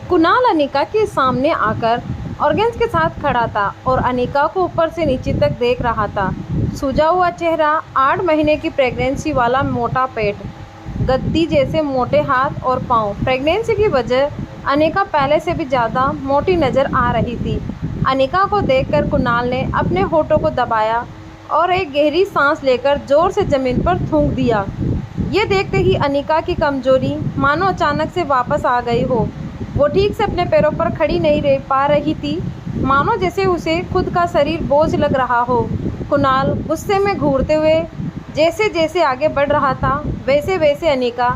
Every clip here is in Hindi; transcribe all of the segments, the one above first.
कुणाल अनिका के सामने आकर ऑर्गेन्स के साथ खड़ा था और अनिका को ऊपर से नीचे तक देख रहा था। सूजा हुआ चेहरा, 8 महीने की प्रेगनेंसी वाला मोटा पेट, गद्दी जैसे मोटे हाथ और पाँव। प्रेगनेंसी की वजह अनिका पहले से भी ज़्यादा मोटी नज़र आ रही थी। अनिका को देखकर कुणाल ने अपने होठों को दबाया और एक गहरी सांस लेकर ज़ोर से ज़मीन पर थूक दिया। ये देखते ही अनिका की कमजोरी मानो अचानक से वापस आ गई हो। वो ठीक से अपने पैरों पर खड़ी नहीं रह पा रही थी, मानो जैसे उसे खुद का शरीर बोझ लग रहा हो। कुणाल गुस्से में घूरते हुए जैसे जैसे आगे बढ़ रहा था, वैसे वैसे अनिका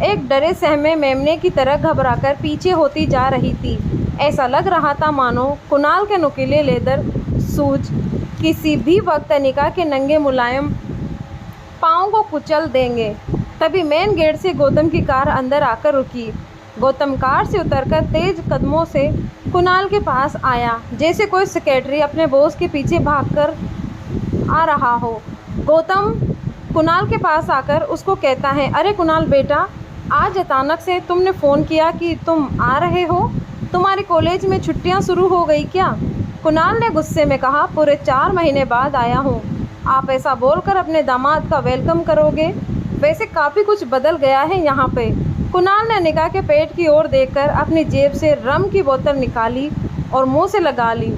एक डरे सहमे मेमने की तरह घबराकर पीछे होती जा रही थी। ऐसा लग रहा था मानो कुणाल के नुकीले लेदर सूज किसी भी वक्त अनिका के नंगे मुलायम पाँव को कुचल देंगे। तभी मेन गेट से गौतम की कार अंदर आकर रुकी। गौतम कार से उतरकर तेज कदमों से कुणाल के पास आया, जैसे कोई सेक्रेटरी अपने बॉस के पीछे भागकर आ रहा हो। गौतम कुणाल के पास आकर उसको कहता है, अरे कुणाल बेटा, आज अचानक से तुमने फ़ोन किया कि तुम आ रहे हो। तुम्हारे कॉलेज में छुट्टियां शुरू हो गई क्या? कुणाल ने गुस्से में कहा, पूरे 4 महीने बाद आया हूँ। आप ऐसा बोलकर अपने दामाद का वेलकम करोगे? वैसे काफ़ी कुछ बदल गया है यहाँ पे। कुणाल ने अनिका के पेट की ओर देखकर अपनी जेब से रम की बोतल निकाली और मुंह से लगा ली।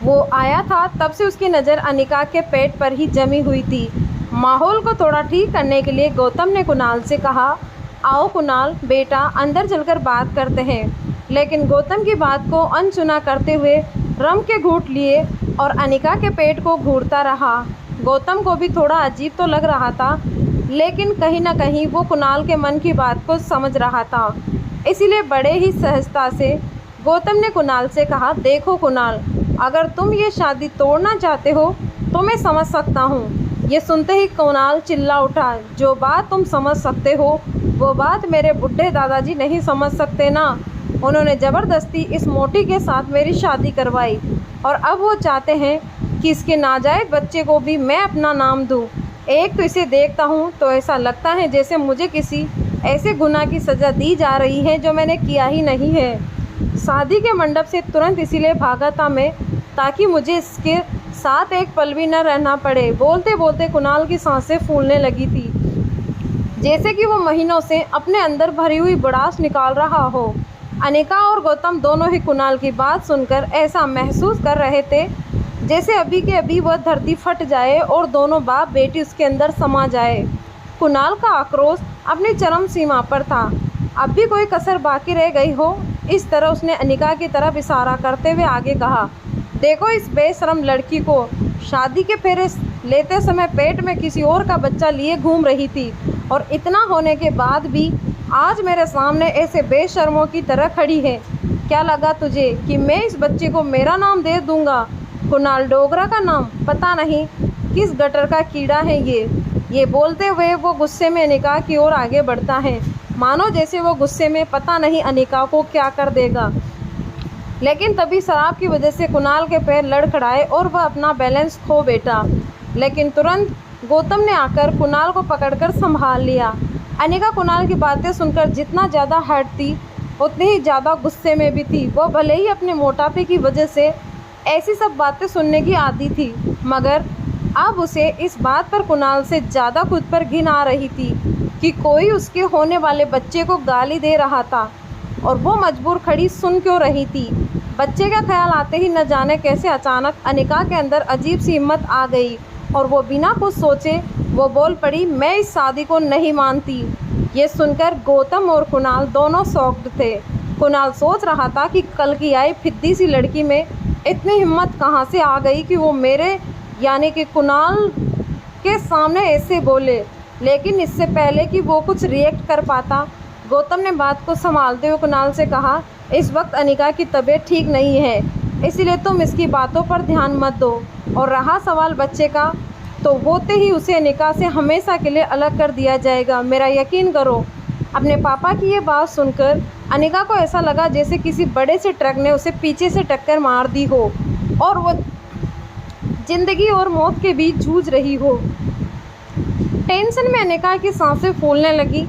वो आया था तब से उसकी नज़र अनिका के पेट पर ही जमी हुई थी। माहौल को थोड़ा ठीक करने के लिए गौतम ने कुणाल से कहा, आओ कुणाल बेटा, अंदर चलकर बात करते हैं। लेकिन गौतम की बात को अनसुना करते हुए रम के घूंट लिए और अनिका के पेट को घूरता रहा। गौतम को भी थोड़ा अजीब तो लग रहा था, लेकिन कहीं ना कहीं वो कुणाल के मन की बात को समझ रहा था। इसीलिए बड़े ही सहजता से गौतम ने कुणाल से कहा, देखो कुणाल, अगर तुम ये शादी तोड़ना चाहते हो तो मैं समझ सकता हूँ। ये सुनते ही कुणाल चिल्ला उठा, जो बात तुम समझ सकते हो वो बात मेरे बुढ़े दादाजी नहीं समझ सकते ना। उन्होंने ज़बरदस्ती इस मोटी के साथ मेरी शादी करवाई और अब वो चाहते हैं कि इसके नाजायज़ बच्चे को भी मैं अपना नाम दूँ। एक तो इसे देखता हूँ तो ऐसा लगता है जैसे मुझे किसी ऐसे गुनाह की सज़ा दी जा रही है जो मैंने किया ही नहीं है। शादी के मंडप से तुरंत इसीलिए भागा था मैं, ताकि मुझे इसके साथ एक पल भी न रहना पड़े। बोलते बोलते कुणाल की सांसें फूलने लगी थी, जैसे कि वो महीनों से अपने अंदर भरी हुई भड़ास निकाल रहा हो। अनिका और गौतम दोनों ही कुणाल की बात सुनकर ऐसा महसूस कर रहे थे जैसे अभी के अभी वह धरती फट जाए और दोनों बाप बेटी उसके अंदर समा जाए। कुणाल का आक्रोश अपनी चरम सीमा पर था। अब भी कोई कसर बाकी रह गई हो, इस तरह उसने अनिका की तरफ इशारा करते हुए आगे कहा, देखो इस बेशरम लड़की को, शादी के फेरे लेते समय पेट में किसी और का बच्चा लिए घूम रही थी और इतना होने के बाद भी आज मेरे सामने ऐसे बेशर्मों की तरह खड़ी है। क्या लगा तुझे कि मैं इस बच्चे को मेरा नाम दे दूंगा? कुणाल डोगरा का नाम? पता नहीं किस गटर का कीड़ा है ये बोलते हुए वो गुस्से में अनिका की ओर आगे बढ़ता है, मानो जैसे वो गुस्से में पता नहीं अनिका को क्या कर देगा। लेकिन तभी शराब की वजह से कुणाल के पैर लड़खड़ाए और वह अपना बैलेंस खो बैठा। लेकिन तुरंत गौतम ने आकर कुणाल को पकड़कर संभाल लिया। अनिका कुणाल की बातें सुनकर जितना ज़्यादा हर्ट थी उतनी ही ज़्यादा गुस्से में भी थी। वो भले ही अपने मोटापे की वजह से ऐसी सब बातें सुनने की आदी थी, मगर अब उसे इस बात पर कुणाल से ज़्यादा खुद पर घिन आ रही थी कि कोई उसके होने वाले बच्चे को गाली दे रहा था और वो मजबूर खड़ी सुन क्यों रही थी। बच्चे का ख्याल आते ही न जाने कैसे अचानक अनिका के अंदर अजीब सी हिम्मत आ गई और वो बिना कुछ सोचे वो बोल पड़ी, मैं इस शादी को नहीं मानती। ये सुनकर गौतम और कुणाल दोनों शॉक्ड थे। कुणाल सोच रहा था कि कल की आई फिद्दी सी लड़की में इतनी हिम्मत कहाँ से आ गई कि वो मेरे यानी कि कुणाल के सामने ऐसे बोले। लेकिन इससे पहले कि वो कुछ रिएक्ट कर पाता, गौतम ने बात को संभालते हुए कुणाल से कहा, इस वक्त अनिका की तबीयत ठीक नहीं है, इसलिए तुम इसकी बातों पर ध्यान मत दो। और रहा सवाल बच्चे का, तो होते ही उसे अनिका से हमेशा के लिए अलग कर दिया जाएगा, मेरा यकीन करो। अपने पापा की ये बात सुनकर अनिका को ऐसा लगा जैसे किसी बड़े से ट्रक ने उसे पीछे से टक्कर मार दी हो और वो जिंदगी और मौत के बीच जूझ रही हो। टेंशन में अनिका की सांसें फूलने लगी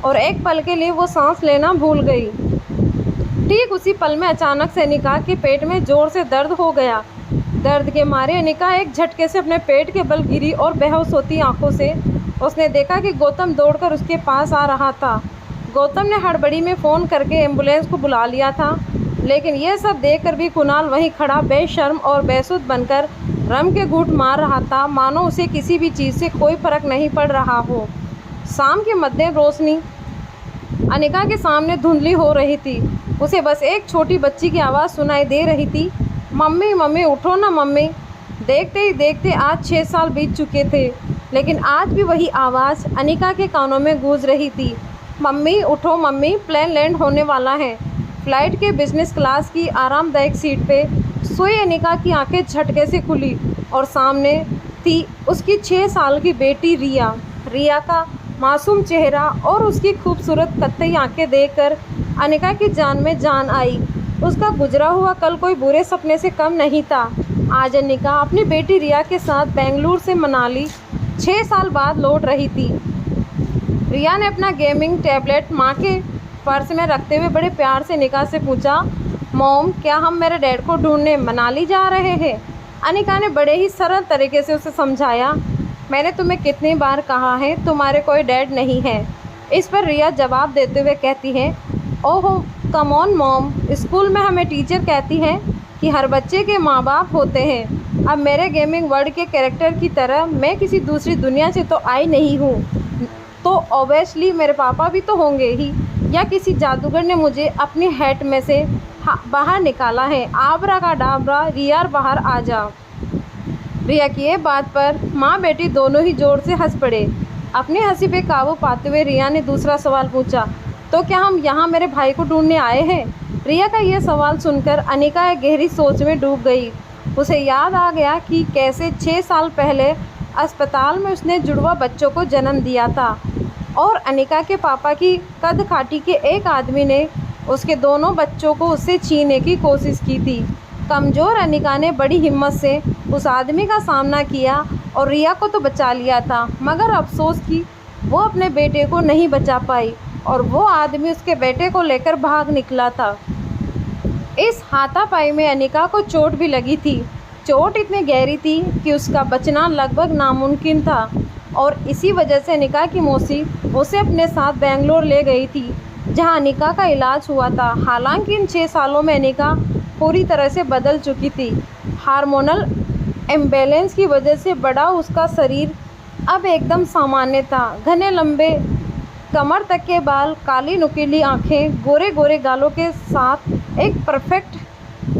और एक पल के लिए वो सांस लेना भूल गई। ठीक उसी पल में अचानक से अनिका के पेट में ज़ोर से दर्द हो गया। दर्द के मारे अनिका एक झटके से अपने पेट के बल गिरी और बेहोश होती आंखों से उसने देखा कि गौतम दौड़कर उसके पास आ रहा था। गौतम ने हड़बड़ी में फ़ोन करके एम्बुलेंस को बुला लिया था, लेकिन यह सब देखकर भी कुणाल वहीं खड़ा बेशर्म और बेसुध बनकर रम के घूंट मार रहा था, मानो उसे किसी भी चीज़ से कोई फर्क नहीं पड़ रहा हो। शाम की मध्यम रोशनी अनिका के सामने धुंधली हो रही थी। उसे बस एक छोटी बच्ची की आवाज़ सुनाई दे रही थी, मम्मी मम्मी उठो ना मम्मी। देखते ही देखते आज 6 साल बीत चुके थे, लेकिन आज भी वही आवाज़ अनिका के कानों में गूंज रही थी, मम्मी उठो मम्मी, प्लेन लैंड होने वाला है। फ्लाइट के बिजनेस क्लास की आरामदायक सीट पे सोई अनिका की आंखें झटके से खुली और सामने थी उसकी 6 साल की बेटी रिया। रिया का मासूम चेहरा और उसकी खूबसूरत कत्थई आंखें देखकर अनिका की जान में जान आई। उसका गुजरा हुआ कल कोई बुरे सपने से कम नहीं था। आज अनिका अपनी बेटी रिया के साथ बेंगलुरु से मनाली 6 साल बाद लौट रही थी। रिया ने अपना गेमिंग टैबलेट माँ के पर्स में रखते हुए बड़े प्यार से अनिका से पूछा, मॉम क्या हम मेरे डैड को ढूंढने मनाली जा रहे हैं? अनिका ने बड़े ही सरल तरीके से उसे समझाया, मैंने तुम्हें कितनी बार कहा है तुम्हारे कोई डैड नहीं है। इस पर रिया जवाब देते हुए कहती है, ओहो कम ऑन मॉम, स्कूल में हमें टीचर कहती हैं कि हर बच्चे के माँ बाप होते हैं। अब मेरे गेमिंग वर्ल्ड के कैरेक्टर की तरह मैं किसी दूसरी दुनिया से तो आई नहीं हूँ, तो ऑब्वियसली मेरे पापा भी तो होंगे ही, या किसी जादूगर ने मुझे अपनी हैट में से बाहर निकाला है। आबरा का डाबरा, रिया बाहर आ जा। रिया की ये बात पर माँ बेटी दोनों ही जोर से हंस पड़े। अपनी हंसी पे काबू पाते हुए रिया ने दूसरा सवाल पूछा, तो क्या हम यहाँ मेरे भाई को ढूंढने आए हैं? रिया का यह सवाल सुनकर अनिका एक गहरी सोच में डूब गई। उसे याद आ गया कि कैसे 6 साल पहले अस्पताल में उसने जुड़वा बच्चों को जन्म दिया था और अनिका के पापा की कद काठी के एक आदमी ने उसके दोनों बच्चों को उससे छीनने की कोशिश की थी। कमज़ोर अनिका ने बड़ी हिम्मत से उस आदमी का सामना किया और रिया को तो बचा लिया था, मगर अफसोस कि वो अपने बेटे को नहीं बचा पाई और वो आदमी उसके बेटे को लेकर भाग निकला था। इस हाथापाई में अनिका को चोट भी लगी थी। चोट इतनी गहरी थी कि उसका बचना लगभग नामुमकिन था और इसी वजह से अनिका की मौसी उसे अपने साथ बेंगलोर ले गई थी, जहां अनिका का इलाज हुआ था। हालांकि इन 6 सालों में अनिका पूरी तरह से बदल चुकी थी। हार्मोनल इम्बैलेंस की वजह से बड़ा उसका शरीर अब एकदम सामान्य था। घने लंबे कमर तक के बाल, काली नुकीली आँखें, गोरे गोरे गालों के साथ एक परफेक्ट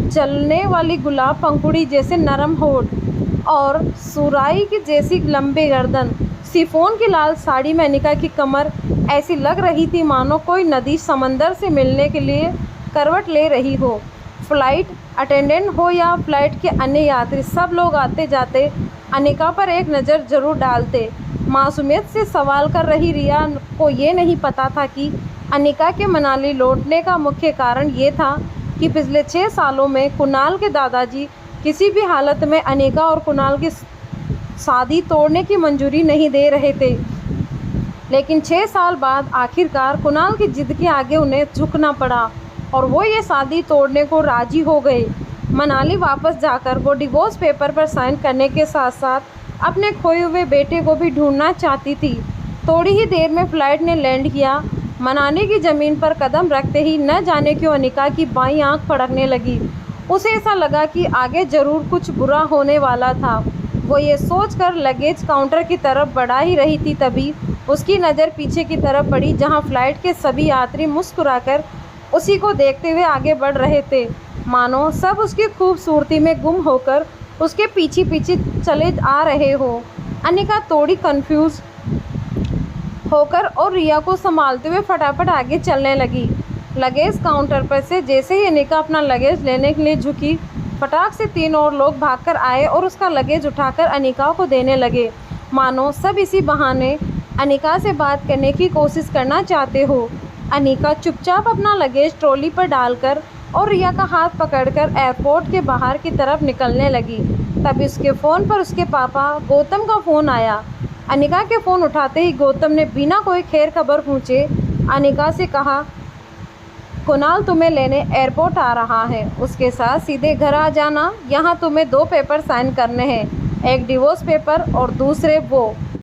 चलने वाली गुलाब पंखुड़ी जैसे नरम होठ और सुराई की जैसी लंबी गर्दन। सिफोन की लाल साड़ी में अनिका की कमर ऐसी लग रही थी मानो कोई नदी समंदर से मिलने के लिए करवट ले रही हो। फ्लाइट अटेंडेंट हो या फ्लाइट के अन्य यात्री, सब लोग आते जाते अनिका पर एक नज़र जरूर डालते। मासूमियत से सवाल कर रही रिया को ये नहीं पता था कि अनिका के मनाली लौटने का मुख्य कारण ये था कि पिछले 6 सालों में कुणाल के दादाजी किसी भी हालत में अनिका और कुणाल की शादी तोड़ने की मंजूरी नहीं दे रहे थे। लेकिन 6 साल बाद आखिरकार कुणाल की जिद के आगे उन्हें झुकना पड़ा और वो ये शादी तोड़ने को राजी हो गए। मनाली वापस जाकर वो डिवोर्स पेपर पर साइन करने के साथ साथ अपने खोए हुए बेटे को भी ढूंढना चाहती थी। थोड़ी ही देर में फ्लाइट ने लैंड किया। मनाली की ज़मीन पर कदम रखते ही न जाने क्यों अनिका की बाईं आंख फड़कने लगी। उसे ऐसा लगा कि आगे ज़रूर कुछ बुरा होने वाला था। वो ये सोचकर लगेज काउंटर की तरफ बढ़ा ही रही थी, तभी उसकी नज़र पीछे की तरफ पड़ी, जहां फ्लाइट के सभी यात्री मुस्कुराकर उसी को देखते हुए आगे बढ़ रहे थे, मानो सब उसकी खूबसूरती में गुम होकर उसके पीछे पीछे चले आ रहे हो। अनिका थोड़ी कंफ्यूज होकर और रिया को संभालते हुए फटाफट आगे चलने लगी। लगेज काउंटर पर से जैसे ही अनिका अपना लगेज लेने के लिए झुकी, फटाक से 3 और लोग भागकर आए और उसका लगेज उठाकर अनिका को देने लगे, मानो सब इसी बहाने अनिका से बात करने की कोशिश करना चाहते हो। अनिका चुपचाप अपना लगेज ट्रॉली पर डालकर और रिया का हाथ पकड़कर एयरपोर्ट के बाहर की तरफ निकलने लगी। तभी उसके फ़ोन पर उसके पापा गौतम का फ़ोन आया। अनिका के फ़ोन उठाते ही गौतम ने बिना कोई खैर खबर पूछे अनिका से कहा, कुणाल तुम्हें लेने एयरपोर्ट आ रहा है। उसके साथ सीधे घर आ जाना। यहाँ तुम्हें 2 पेपर साइन करने हैं, एक डिवोर्स पेपर और दूसरे वो